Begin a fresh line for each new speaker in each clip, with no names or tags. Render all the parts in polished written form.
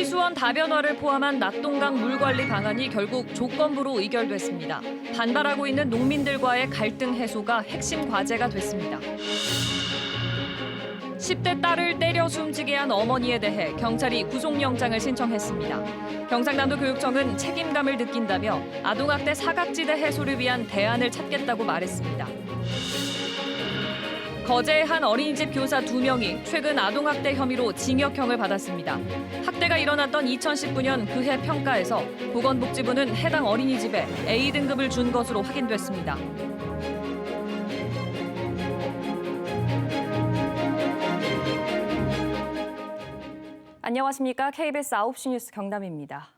취수원 다변화를 포함한 낙동강 물관리 방안이 결국 조건부로 의결됐습니다. 반발하고 있는 농민들과의 갈등 해소가 핵심 과제가 됐습니다. 10대 딸을 때려 숨지게 한 어머니에 대해 경찰이 구속영장을 신청했습니다. 경상남도 교육청은 책임감을 느낀다며 아동학대 사각지대 해소를 위한 대안을 찾겠다고 말했습니다. 거제의 한 어린이집 교사 2명이 최근 아동학대 혐의로 징역형을 받았습니다. 학대가 일어났던 2019년 그해 평가에서 보건복지부는 해당 어린이집에 A등급을 준 것으로 확인됐습니다. 안녕하십니까. KBS 9시 뉴스 경남입니다.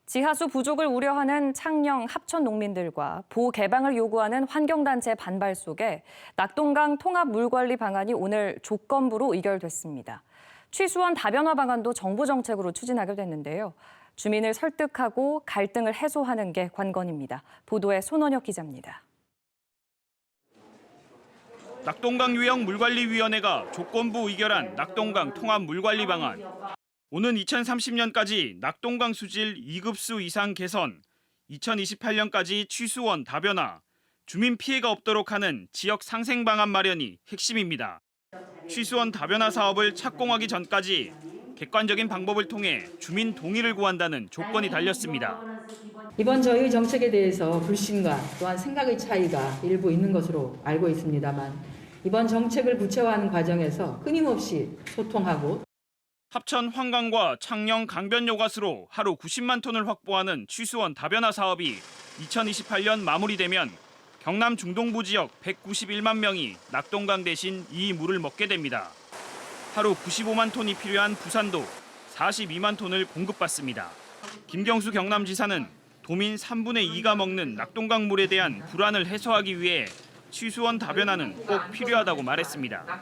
지하수 부족을 우려하는 창녕 합천 농민들과 보호 개방을 요구하는 환경단체 반발 속에 낙동강 통합 물관리 방안이 오늘 조건부로 의결됐습니다. 취수원 다변화 방안도 정부 정책으로 추진하게 됐는데요. 주민을 설득하고 갈등을 해소하는 게 관건입니다. 보도에 손원혁 기자입니다.
낙동강 유형 물관리위원회가 조건부 의결한 낙동강 통합 물관리 방안. 오는 2030년까지 낙동강 수질 2급수 이상 개선, 2028년까지 취수원 다변화, 주민 피해가 없도록 하는 지역 상생 방안 마련이 핵심입니다. 취수원 다변화 사업을 착공하기 전까지 객관적인 방법을 통해 주민 동의를 구한다는 조건이 달렸습니다.
이번 저희 정책에 대해서 불신과 또한 생각의 차이가 일부 있는 것으로 알고 있습니다만 이번 정책을 구체화하는 과정에서 끊임없이 소통하고
합천 환강과 창녕 강변 요가스로 하루 90만 톤을 확보하는 취수원 다변화 사업이 2028년 마무리되면 경남 중동부 지역 191만 명이 낙동강 대신 이 물을 먹게 됩니다. 하루 95만 톤이 필요한 부산도 42만 톤을 공급받습니다. 김경수 경남지사는 도민 3분의 2가 먹는 낙동강 물에 대한 불안을 해소하기 위해 취수원 다변화는 꼭 필요하다고 말했습니다.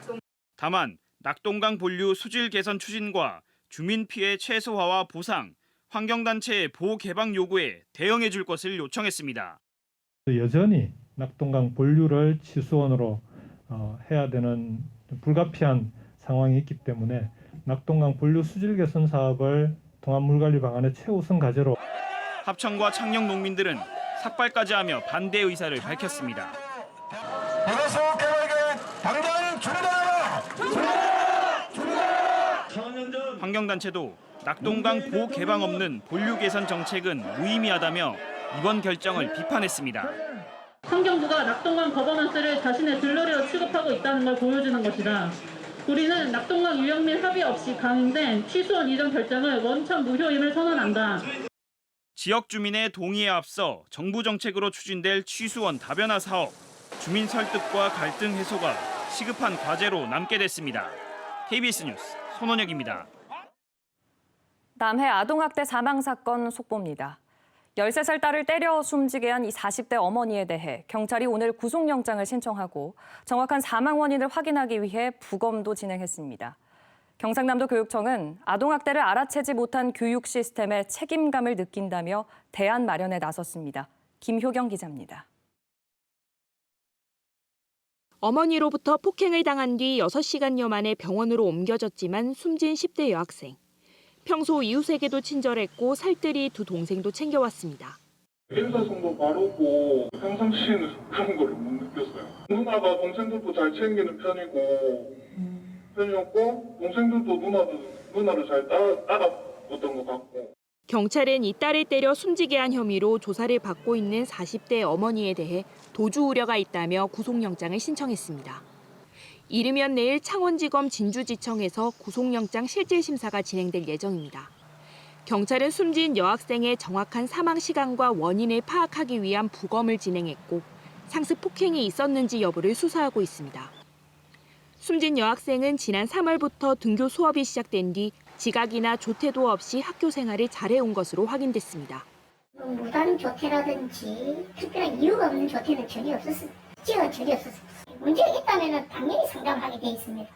다만 낙동강 본류 수질 개선 추진과 주민 피해 최소화와 보상, 환경단체의 보호 개방 요구에 대응해 줄 것을 요청했습니다.
여전히 낙동강 본류를 취수원으로 해야 되는 불가피한 상황이 있기 때문에 낙동강 본류 수질 개선 사업을 통합 물관리 방안의 최우선 과제로
합천과 창녕 농민들은 삭발까지 하며 반대 의사를 밝혔습니다.
대가서 개발계 당장 중단하라!
환경단체도 낙동강 보호 개방 없는 본류 개선 정책은 무의미하다며 이번 결정을 비판했습니다.
환경부가 낙동강 거버넌스를 자신의 들러리로 취급하고 있다는 걸 보여주는 것이다. 우리는 낙동강 유형 및 합의 없이 강행된 취수원 이전 결정을 원천 무효임을 선언한다.
지역 주민의 동의에 앞서 정부 정책으로 추진될 취수원 다변화 사업, 주민 설득과 갈등 해소가 시급한 과제로 남게 됐습니다. KBS 뉴스 손원혁입니다.
남해 아동학대 사망 사건 속보입니다. 13살 딸을 때려 숨지게 한 이 40대 어머니에 대해 경찰이 오늘 구속영장을 신청하고 정확한 사망 원인을 확인하기 위해 부검도 진행했습니다. 경상남도 교육청은 아동학대를 알아채지 못한 교육 시스템에 책임감을 느낀다며 대안 마련에 나섰습니다. 김효경 기자입니다.
어머니로부터 폭행을 당한 뒤 6시간여 만에 병원으로 옮겨졌지만 숨진 10대 여학생. 평소 이웃에게도 친절했고 살뜰히 두 동생도 챙겨왔습니다.
인사성도 바르고 평상시에는 그런 걸 못 느꼈어요. 누나가 동생들도 잘 챙기는 편이었고 동생들도 누나를 잘 따라붙던 것 같고.
경찰은 이 딸을 때려 숨지게 한 혐의로 조사를 받고 있는 40대 어머니에 대해 도주 우려가 있다며 구속영장을 신청했습니다. 이르면 내일 창원지검 진주지청에서 구속영장 실질심사가 진행될 예정입니다. 경찰은 숨진 여학생의 정확한 사망 시간과 원인을 파악하기 위한 부검을 진행했고 상습 폭행이 있었는지 여부를 수사하고 있습니다. 숨진 여학생은 지난 3월부터 등교 수업이 시작된 뒤 지각이나 조퇴도 없이 학교 생활을 잘해온 것으로 확인됐습니다.
무단 조퇴라든지 특별한 이유가 없는 조퇴는 전혀 없었습니다. 지적은 전혀 없었습니다. 문제가 있다면 당연히 상담하게 돼 있습니다.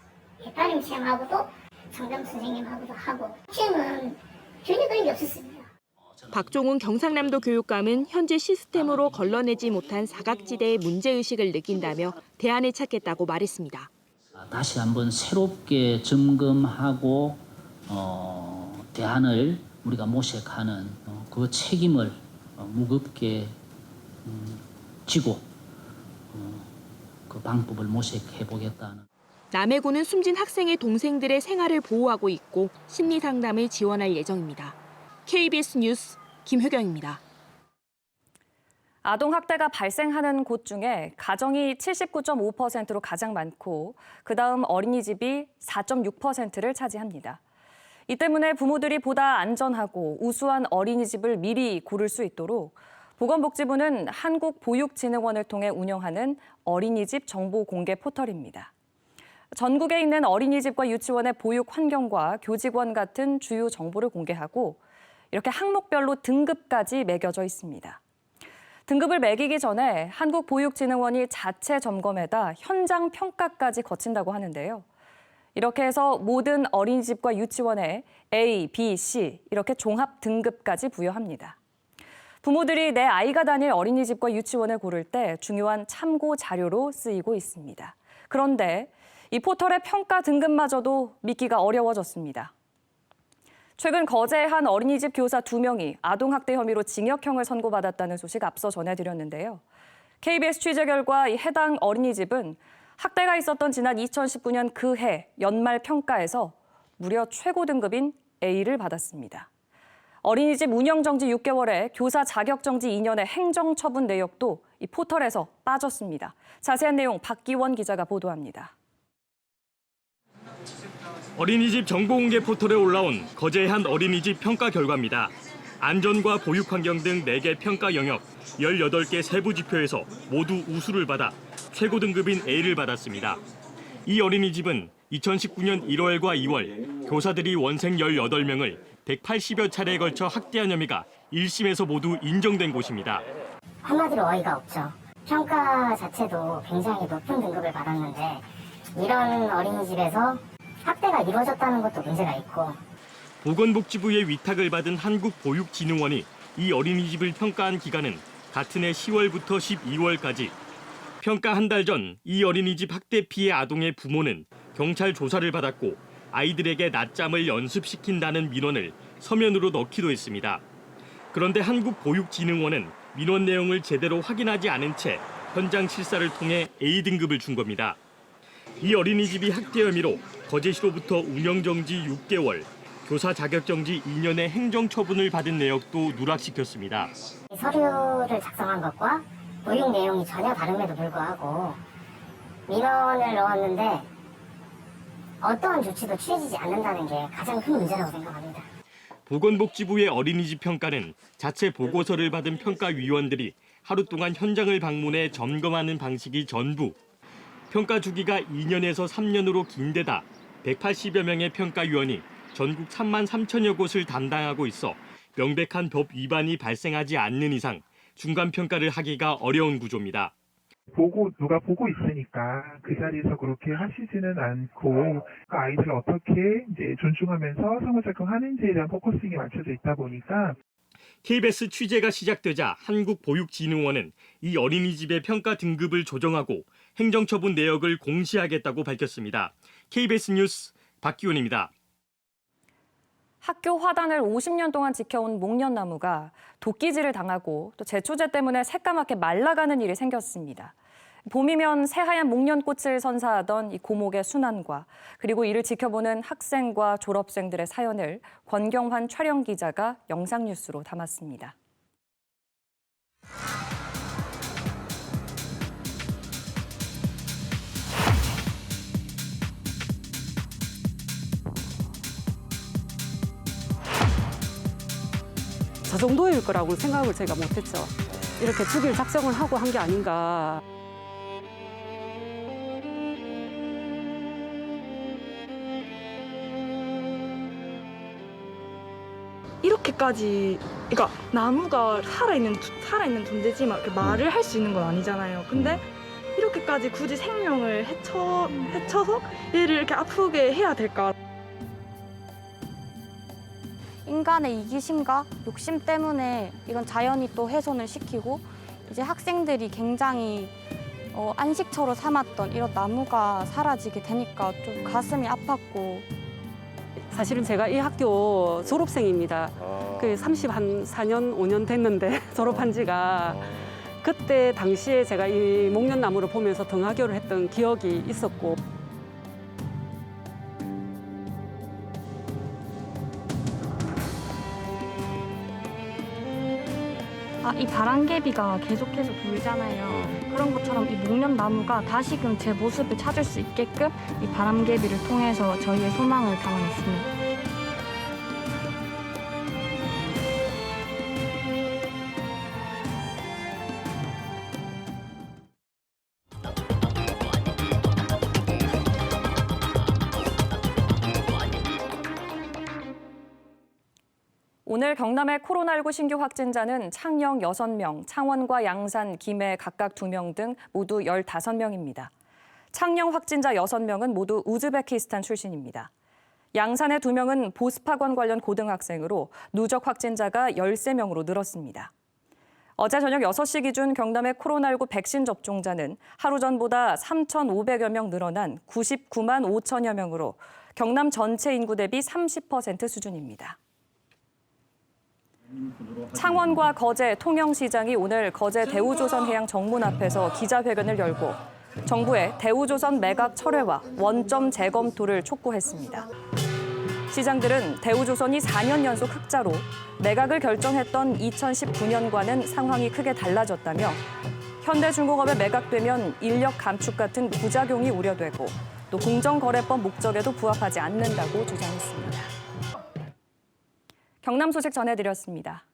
담임쌤하고도 상담 선생님하고도 하고 지금은 전혀 그런 게 없었습니다.
박종훈 경상남도 교육감은 현재 시스템으로 걸러내지 못한 사각지대의 문제의식을 느낀다며 대안을 찾겠다고 말했습니다.
다시 한번 새롭게 점검하고 대안을 우리가 모색하는 그 책임을 무겁게 지고 그 방법을 모색해 보겠다는.
남해군은 숨진 학생의 동생들의 생활을 보호하고 있고 심리 상담을 지원할 예정입니다. KBS 뉴스 김효경입니다.
아동학대가 발생하는 곳 중에 가정이 79.5%로 가장 많고 그다음 어린이집이 4.6%를 차지합니다. 이 때문에 부모들이 보다 안전하고 우수한 어린이집을 미리 고를 수 있도록 보건복지부는 한국보육진흥원을 통해 운영하는 어린이집 정보 공개 포털입니다. 전국에 있는 어린이집과 유치원의 보육 환경과 교직원 같은 주요 정보를 공개하고 이렇게 항목별로 등급까지 매겨져 있습니다. 등급을 매기기 전에 한국보육진흥원이 자체 점검에다 현장 평가까지 거친다고 하는데요. 이렇게 해서 모든 어린이집과 유치원에 A, B, C 이렇게 종합 등급까지 부여합니다. 부모들이 내 아이가 다닐 어린이집과 유치원을 고를 때 중요한 참고 자료로 쓰이고 있습니다. 그런데 이 포털의 평가 등급마저도 믿기가 어려워졌습니다. 최근 거제의 한 어린이집 교사 2명이 아동학대 혐의로 징역형을 선고받았다는 소식 앞서 전해드렸는데요. KBS 취재 결과 이 해당 어린이집은 학대가 있었던 지난 2019년 그 해 연말 평가에서 무려 최고 등급인 A를 받았습니다. 어린이집 운영정지 6개월에 교사 자격정지 2년의 행정처분 내역도 이 포털에서 빠졌습니다. 자세한 내용 박기원 기자가 보도합니다.
어린이집 정보공개 포털에 올라온 거제의 한 어린이집 평가 결과입니다. 안전과 보육 환경 등 4개 평가 영역 18개 세부 지표에서 모두 우수를 받아 최고 등급인 A를 받았습니다. 이 어린이집은 2019년 1월과 2월 교사들이 원생 18명을 180여 차례에 걸쳐 학대한 혐의가 1심에서 모두 인정된 곳입니다.
한마디로 어이가 없죠. 평가 자체도 굉장히 높은 등급을 받았는데 이런 어린이집에서 학대가 이루어졌다는 것도 문제가 있고.
보건복지부의 위탁을 받은 한국보육진흥원이 이 어린이집을 평가한 기간은 같은 해 10월부터 12월까지. 평가 한 달 전 이 어린이집 학대 피해 아동의 부모는 경찰 조사를 받았고 아이들에게 낮잠을 연습시킨다는 민원을 서면으로 넣기도 했습니다. 그런데 한국보육진흥원은 민원 내용을 제대로 확인하지 않은 채 현장 실사를 통해 A등급을 준 겁니다. 이 어린이집이 학대 혐의로 거제시로부터 운영정지 6개월, 교사 자격정지 2년의 행정처분을 받은 내역도 누락시켰습니다.
서류를 작성한 것과 보육 내용이 전혀 다름에도 불구하고 민원을 넣었는데 어떠한 조치도 취해지지 않는다는 게 가장 큰 문제라고 생각합니다.
보건복지부의 어린이집 평가는 자체 보고서를 받은 평가위원들이 하루 동안 현장을 방문해 점검하는 방식이 전부. 평가 주기가 2년에서 3년으로 긴 데다 180여 명의 평가위원이 전국 3만 3천여 곳을 담당하고 있어 명백한 법 위반이 발생하지 않는 이상 중간평가를 하기가 어려운 구조입니다.
누가 보고 있으니까 그 자리에서 그렇게 하시지는 않고 아이들을 어떻게 이제 존중하면서 상호작용하는지에 대한 포커싱이 맞춰져 있다 보니까
KBS 취재가 시작되자 한국보육진흥원은 이 어린이집의 평가 등급을 조정하고 행정처분 내역을 공시하겠다고 밝혔습니다. KBS 뉴스 박기훈입니다.
학교 화단을 50년 동안 지켜온 목련나무가 도끼질을 당하고 또 제초제 때문에 새까맣게 말라가는 일이 생겼습니다. 봄이면 새하얀 목련꽃을 선사하던 이 고목의 순환과 그리고 이를 지켜보는 학생과 졸업생들의 사연을 권경환 촬영 기자가 영상뉴스로 담았습니다.
저 정도일 거라고 생각을 제가 못했죠. 이렇게 죽일 작정을 하고 한 게 아닌가.
이렇게까지, 그러니까 나무가 살아있는 존재지만 이렇게 말을 할 수 있는 건 아니잖아요. 근데 이렇게까지 굳이 생명을 해쳐서 얘를 이렇게 아프게 해야 될까?
인간의 이기심과 욕심 때문에 이건 자연이 또 훼손을 시키고 이제 학생들이 굉장히 안식처로 삼았던 이런 나무가 사라지게 되니까 좀 가슴이 아팠고
사실은 제가 이 학교 졸업생입니다. 그 34년, 5년 됐는데 졸업한 지가 그때 당시에 제가 이 목련나무를 보면서 등하교를 했던 기억이 있었고
이 바람개비가 계속해서 불잖아요. 그런 것처럼 이 목련나무가 다시금 제 모습을 찾을 수 있게끔 이 바람개비를 통해서 저희의 소망을 담아냈습니다.
오늘 경남의 코로나19 신규 확진자는 창녕 6명, 창원과 양산, 김해 각각 2명 등 모두 15명입니다. 창녕 확진자 6명은 모두 우즈베키스탄 출신입니다. 양산의 2명은 보습학원 관련 고등학생으로 누적 확진자가 13명으로 늘었습니다. 어제 저녁 6시 기준 경남의 코로나19 백신 접종자는 하루 전보다 3,500여 명 늘어난 99만 5천여 명으로 경남 전체 인구 대비 30% 수준입니다. 창원과 거제 통영시장이 오늘 거제 대우조선해양 정문 앞에서 기자회견을 열고 정부의 대우조선 매각 철회와 원점 재검토를 촉구했습니다. 시장들은 대우조선이 4년 연속 흑자로 매각을 결정했던 2019년과는 상황이 크게 달라졌다며 현대중공업에 매각되면 인력 감축 같은 부작용이 우려되고 또 공정거래법 목적에도 부합하지 않는다고 주장했습니다. 경남 소식 전해드렸습니다.